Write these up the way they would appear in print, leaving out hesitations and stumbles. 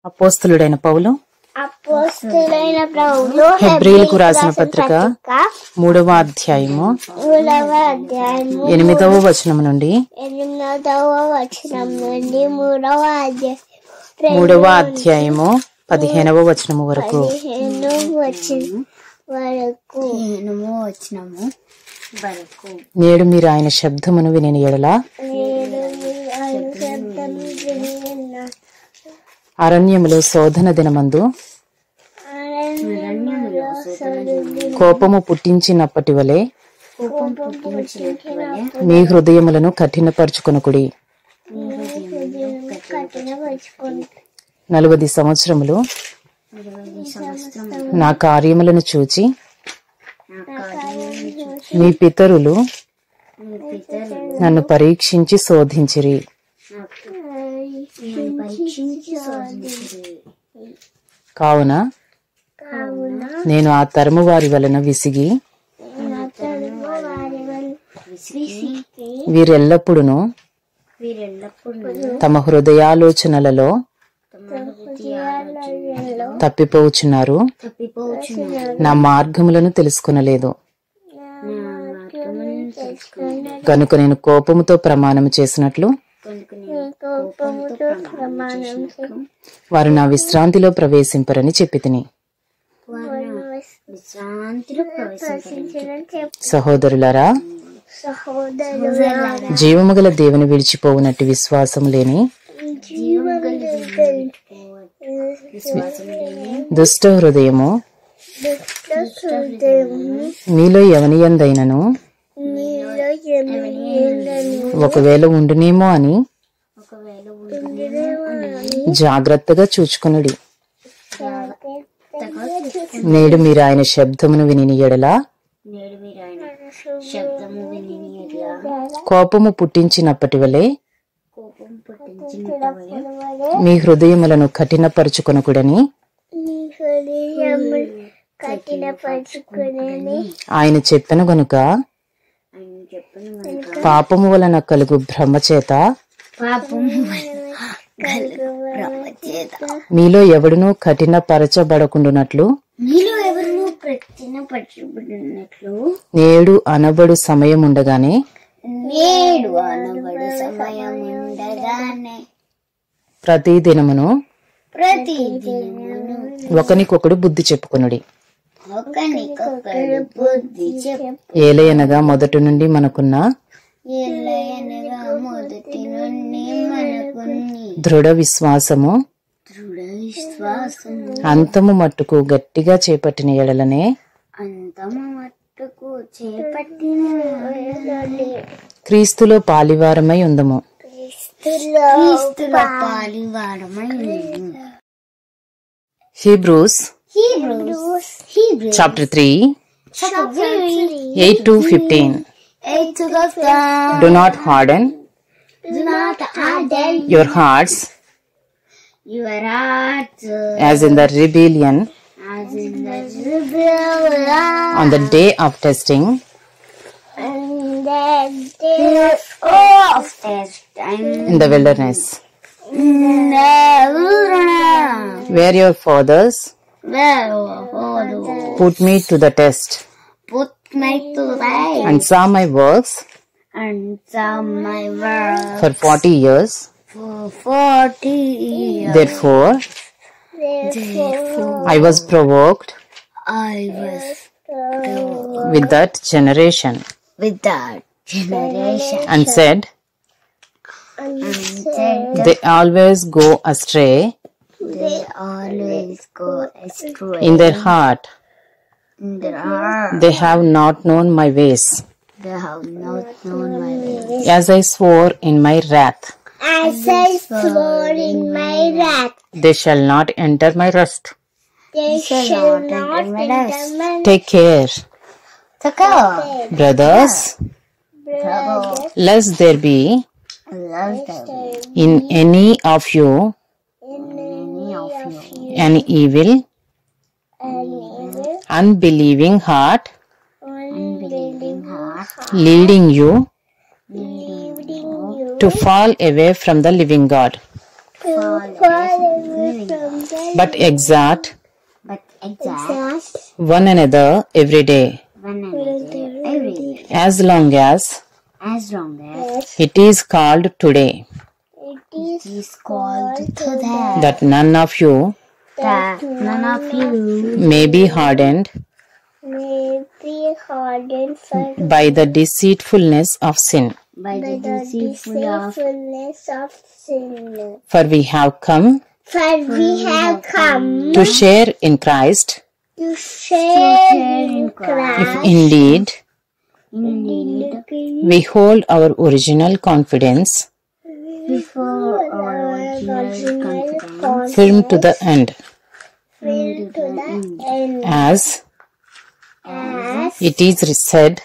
అపోస్తలుడైన పౌలు హెబ్రీయులకు రాసిన పత్రిక 3వ అధ్యాయము 8వ వచనం నుండి 3వ అధ్యాయము 15వ వచనము వరకు. నేడు మీరు ఆయన శబ్దమును వినిన యెడల అరణ్యములో శోధన దినమందు కోపము పుట్టించినప్పటి వలె మీ హృదయములను కఠినపరుచుకొనుకుడి. 40 సంవత్సరములు నా కార్యములను చూచి మీ పితరులు నన్ను పరీక్షించి శోధించిరి. కావున నేను ఆ తరము వారి వలన విసిగి వీరెల్లప్పుడును తమ హృదయాలోచనలలో తప్పిపోవచ్చున్నారు, నా మార్గములను తెలుసుకొనలేదు. కనుక నేను కోపముతో ప్రమాణం చేసినట్లు వారు నా విశ్రాంతిలో ప్రవేశింపరని చెప్పితిని. సహోదరులారా, జీవము గల దేవుని విడిచిపోవునట్టు విశ్వాసం లేని దుష్ట హృదయము మీలో ఎవనియందైనను ఒకవేళ ఉండునేమో అని జాగ్రత్తగా చూచుకొనుడి. నేడు మీరు ఆయన శబ్దమును వినిన యెడల కోపము పుట్టించినప్పటి వలె మీ హృదయములను కఠినపరుచుకొనకుడని ఆయన చెప్పెను గనుక పాపము వలన కలుగు భ్రమ చేత మీలో ఎవడునూ కఠినపరచబడకుండునట్లు నేడు అనబడు సమయం ఉండగానే ప్రతి దినమును ఒకనికొకడు బుద్ధి చెప్పుకొనుడి. ఏలయనగా మొదటి నుండి మనకున్న దృఢ విశ్వాసము అంతము మట్టుకు గట్టిగా చేపట్టిన ఎడలనే క్రీస్తులో పాలివారమై ఉందము. Hebrews chapter 3 8-15. Do not harden your hearts as in the rebellion on the day of testing, in the wilderness, where your fathers put me to the test and saw my works for 40 years. Therefore I was provoked with that generation and said, they always go astray in their heart. They have not known my ways. As I swore in my wrath, they shall not enter my rest. Take care, brothers, lest there be in any of you an evil, unbelieving heart, leading you to fall away from the living God. fall away from the but exhort but exact one another every day, one another every day, as long as it it is called today, is called to that none of you that none of you may be hardened may be hardened by the deceitfulness of sin. by the deceitfulness of sin. For we have come For we have come to share in Christ, to share in if Christ. indeed Indeed, we hold our original confidence before our original confidence firm to the end, firm to the end, as as it is said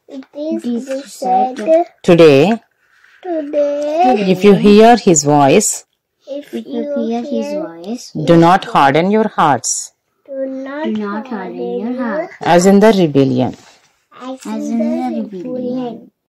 it is said today, today. if you hear his voice, If you hear his voice, do not harden your hearts, do not harden your heart, as in the rebellion. as in the rebellion